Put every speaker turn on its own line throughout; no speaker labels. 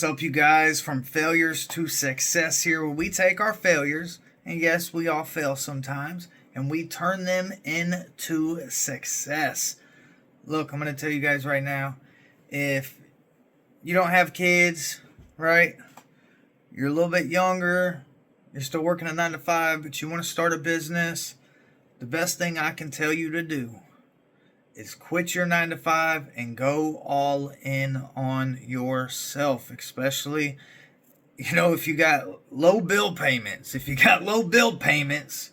What's up, you guys? From failures to success here, where we take our failures, and yes, we all fail sometimes, and we turn them into success. Look, I'm going to tell you guys right now, if you don't have kids, right? You're a little bit younger, you're still working a 9 to 5, but you want to start a business, the best thing I can tell you to do is quit your 9 to 5 and go all in on yourself, especially, if you got low bill payments. If you got low bill payments,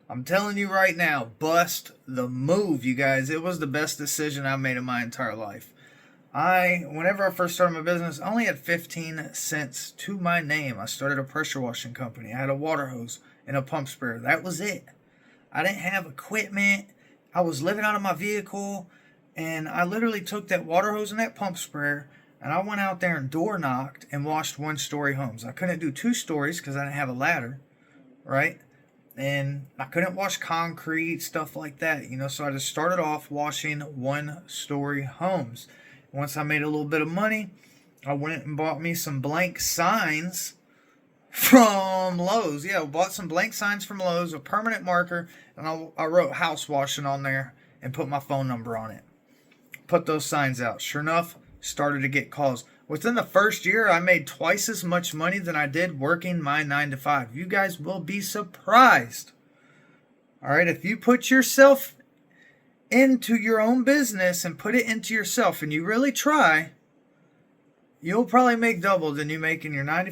I'm telling you right now, bust the move, you guys. It was the best decision I made in my entire life. Whenever I first started my business, I only had 15 cents to my name. I started a pressure washing company. I had a water hose and a pump sprayer. That was it. I didn't have equipment. I was living out of my vehicle, and I literally took that water hose and that pump sprayer, and I went out there and door knocked and washed one-story homes. I couldn't do 2 stories because I didn't have a ladder, right? And I couldn't wash concrete, stuff like that, so I just started off washing one-story homes. Once I made a little bit of money, I went and bought me some blank signs from Lowe's. Yeah, I bought some blank signs from Lowe's, a permanent marker, and I wrote house washing on there and put my phone number on it. Put those signs out. Sure enough, started to get calls. Within the first year, I made twice as much money than I did working my 9 to 5. You guys will be surprised. All right, if you put yourself into your own business and put it into yourself and you really try, you'll probably make double than you make in your 9 to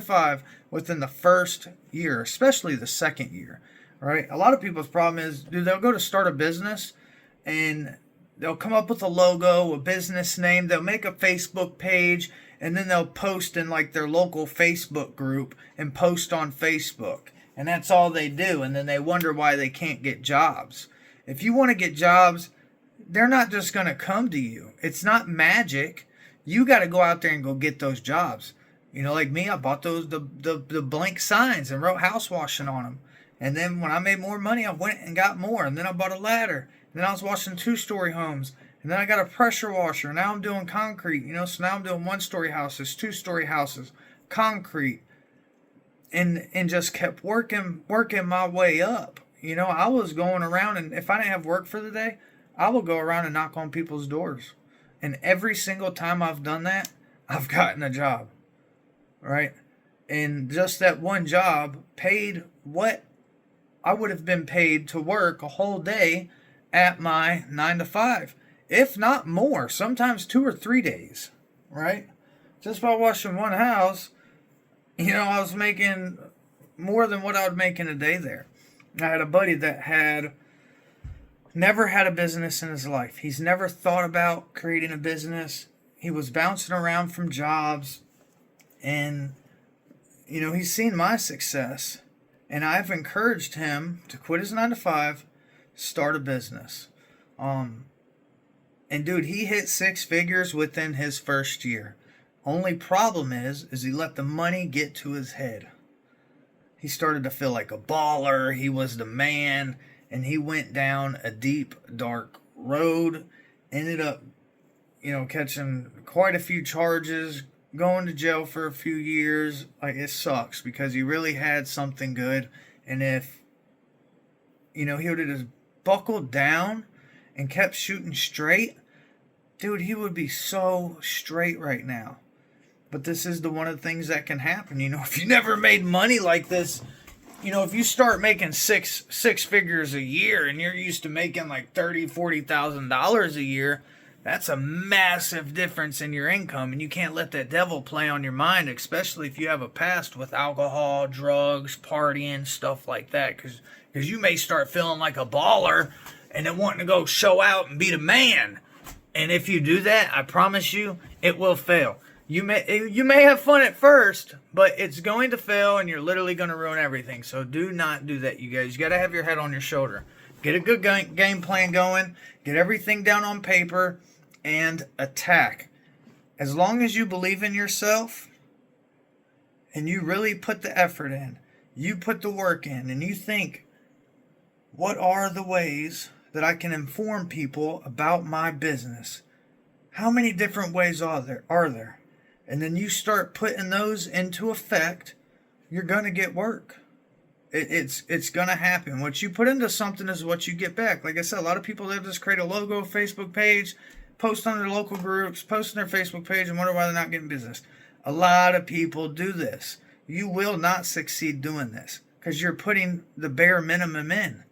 5 within the first year, especially the second year, right? A lot of people's problem is, they'll go to start a business and they'll come up with a logo, a business name, they'll make a Facebook page, and then they'll post in like their local Facebook group and post on Facebook. And that's all they do. And then they wonder why they can't get jobs. If you want to get jobs, they're not just going to come to you. It's not magic. You got to go out there and go get those jobs. Like me, I bought the blank signs and wrote house washing on them. And then when I made more money, I went and got more. And then I bought a ladder. And then I was washing 2-story homes. And then I got a pressure washer. Now I'm doing concrete. So now I'm doing 1-story houses, 2-story houses, concrete. And just kept working my way up. I was going around, and if I didn't have work for the day, I would go around and knock on people's doors. And every single time I've done that, I've gotten a job, right? And just that one job paid what I would have been paid to work a whole day at my 9 to 5, if not more, sometimes 2 or 3 days, right? Just by washing one house, I was making more than what I would make in a day there. I had a buddy that had never had a business in his life. He's never thought about creating a business. He was bouncing around from jobs, and he's seen my success, and I've encouraged him to quit his 9 to 5, start a business. And dude, he hit 6 figures within his first year. Only problem is he let the money get to his head. He started to feel like a baller. He was the man. And he went down a deep, dark road. Ended up, catching quite a few charges. Going to jail for a few years. Like, it sucks because he really had something good. And if, he would have just buckled down and kept shooting straight, dude, he would be so straight right now. But this is one of the things that can happen. If you never made money like this, if you start making six figures a year and you're used to making like $30,000-$40,000 a year, that's a massive difference in your income. And you can't let that devil play on your mind, especially if you have a past with alcohol, drugs, partying, stuff like that. Because you may start feeling like a baller and then wanting to go show out and be the man. And if you do that, I promise you, it will fail. You may have fun at first, but it's going to fail, and you're literally going to ruin everything. So do not do that, you guys. You got to have your head on your shoulder. Get a good game plan going. Get everything down on paper and attack. As long as you believe in yourself and you really put the effort in, you put the work in, and you think, what are the ways that I can inform people about my business? How many different ways are there? and then you start putting those into effect, you're going to get work. It's going to happen. What you put into something is what you get back. Like I said, a lot of people, they just create a logo, Facebook page, post on their local groups, post on their Facebook page, and wonder why they're not getting business. A lot of people do this. You will not succeed doing this because you're putting the bare minimum in.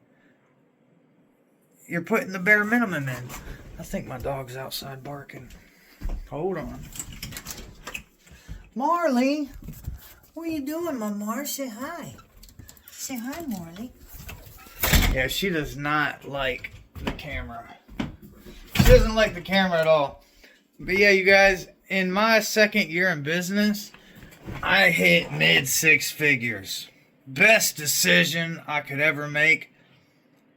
You're putting the bare minimum in. I think my dog's outside barking. Hold on. Marley, what are you doing, my Mar? Say hi. Say hi, Marley. Yeah, she does not like the camera. She doesn't like the camera at all. But yeah, you guys, in my second year in business, I hit mid 6 figures. Best decision I could ever make.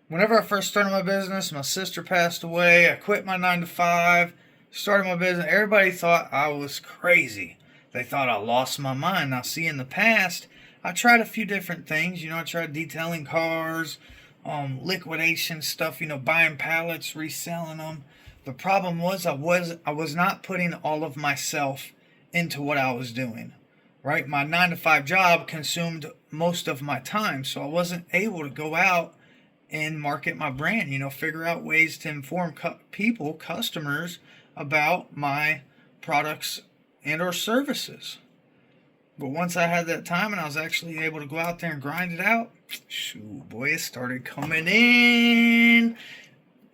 Whenever I first started my business, my sister passed away. I quit my 9 to 5, started my business. Everybody thought I was crazy. They thought I lost my mind. Now, see, in the past, I tried a few different things. I tried detailing cars, liquidation stuff, buying pallets, reselling them. The problem was I was not putting all of myself into what I was doing, right? My 9 to 5 job consumed most of my time, so I wasn't able to go out and market my brand, figure out ways to inform customers about my products and or services. But once I had that time and I was actually able to go out there and grind it out, shoot, boy, it started coming in.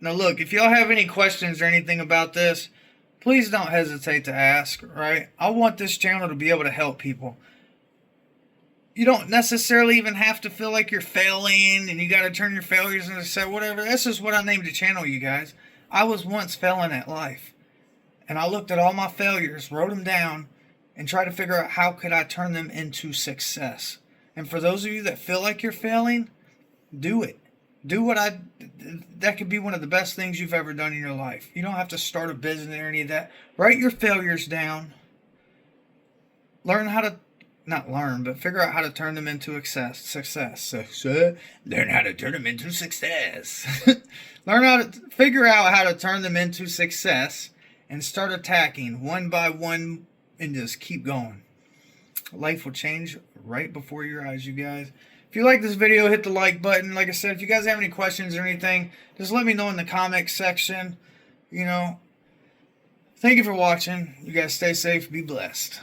Now look, if y'all have any questions or anything about this, please don't hesitate to ask, right? I want this channel to be able to help people. You don't necessarily even have to feel like you're failing and you got to turn your failures into success, whatever. This is what I named the channel, you guys. I was once failing at life. And I looked at all my failures, wrote them down, and tried to figure out how could I turn them into success. And for those of you that feel like you're failing, do it. That could be one of the best things you've ever done in your life. You don't have to start a business or any of that. Write your failures down. Learn how to, not learn, but figure out how to turn them into success. Learn how to turn them into success. Figure out how to turn them into success and start attacking one by one and just keep going. Life will change right before your eyes, you guys. If you like this video, hit the like button. Like I said, if you guys have any questions or anything, just let me know in the comments section. Thank you for watching. You guys stay safe. Be blessed.